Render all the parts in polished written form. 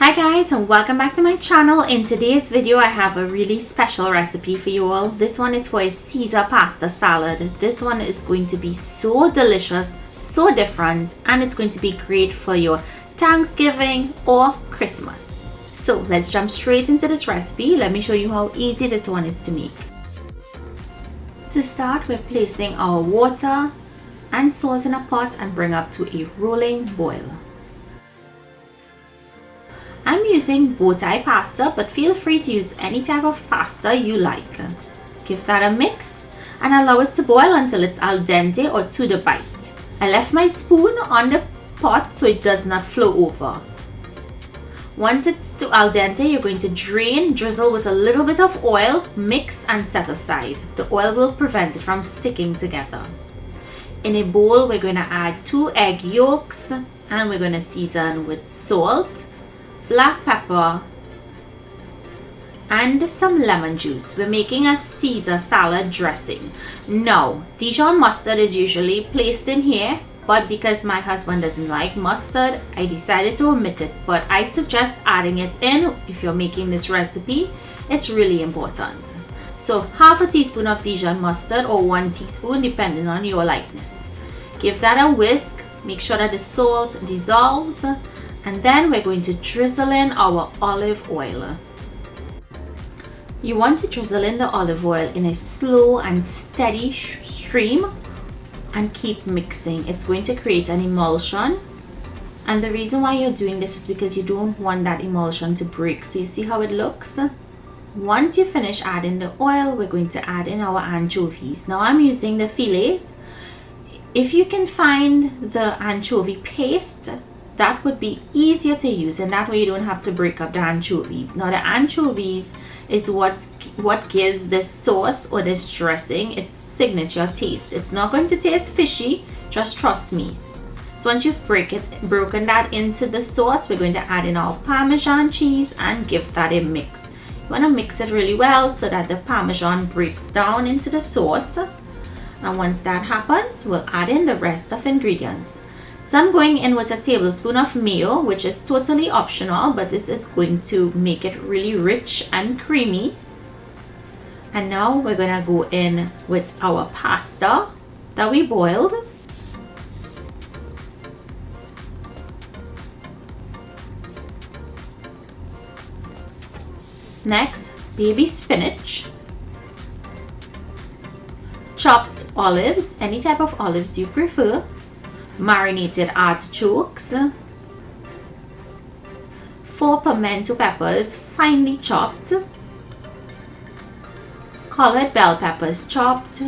Hi guys, and welcome back to my channel. In today's video I have a really special recipe for you all. This one is for a Caesar pasta salad. This one is going to be so delicious, so different, and it's going to be great for your Thanksgiving or Christmas. So let's jump straight into this recipe. Let me show you how easy this one is to make. To start, we're placing our water and salt in a pot and bring up to a rolling boil. I'm using bow tie pasta, but feel free to use any type of pasta you like. Give that a mix and allow it to boil until it's al dente or to the bite. I left my spoon on the pot so it does not flow over. Once it's to al dente, you're going to drain, drizzle with a little bit of oil, mix and set aside. The oil will prevent it from sticking together. In a bowl, we're going to add 2 egg yolks and we're going to season with salt, black pepper, and some lemon juice. We're making a Caesar salad dressing. Now, Dijon mustard is usually placed in here, but because my husband doesn't like mustard, I decided to omit it. But I suggest adding it in if you're making this recipe. It's really important. So half a teaspoon of Dijon mustard or 1 teaspoon depending on your likeness. Give that a whisk. Make sure that the salt dissolves. And then we're going to drizzle in our olive oil. You want to drizzle in the olive oil in a slow and steady stream and keep mixing. It's going to create an emulsion. And the reason why you're doing this is because you don't want that emulsion to break. So you see how it looks? Once you finish adding the oil, we're going to add in our anchovies. Now I'm using the fillets. If you can find the anchovy paste, that would be easier to use, and that way you don't have to break up the anchovies. Now the anchovies is what gives this sauce or this dressing its signature taste. It's not going to taste fishy, just trust me. So once you've broken that into the sauce, we're going to add in our Parmesan cheese and give that a mix. You want to mix it really well so that the Parmesan breaks down into the sauce. And once that happens, we'll add in the rest of ingredients. So I'm going in with a tablespoon of mayo, which is totally optional, but this is going to make it really rich and creamy. And now we're going to go in with our pasta that we boiled. Next, baby spinach, chopped olives, any type of olives you prefer, marinated artichokes, 4 pimento peppers finely chopped, colored bell peppers chopped,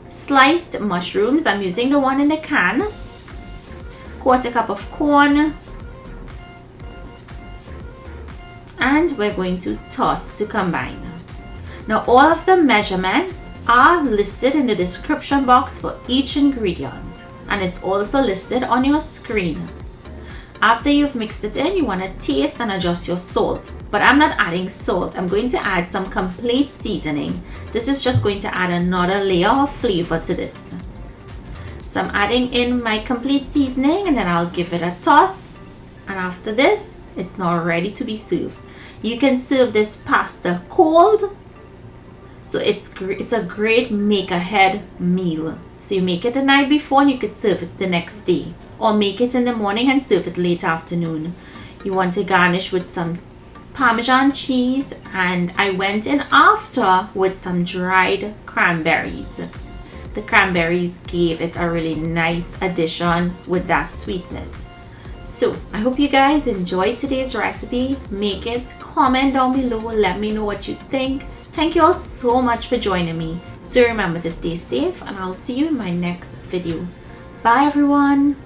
sliced mushrooms, I'm using the one in the can, 1/4 cup of corn, and we're going to toss to combine. Now all of the measurements are listed in the description box for each ingredient, and it's also listed on your screen. After you've mixed it in, you want to taste and adjust your salt, but I'm not adding salt. I'm going to add some complete seasoning. This is just going to add another layer of flavor to this. So I'm adding in my complete seasoning and then I'll give it a toss, and after this it's now ready to be served. You can serve this pasta cold. So it's a great make ahead meal. So you make it the night before and you could serve it the next day, or make it in the morning and serve it late afternoon. You want to garnish with some Parmesan cheese, and I went in after with some dried cranberries. The cranberries gave it a really nice addition with that sweetness. So I hope you guys enjoyed today's recipe. Make it, comment down below, let me know what you think. Thank you all so much for joining me. Do remember to stay safe, and I'll see you in my next video. Bye everyone.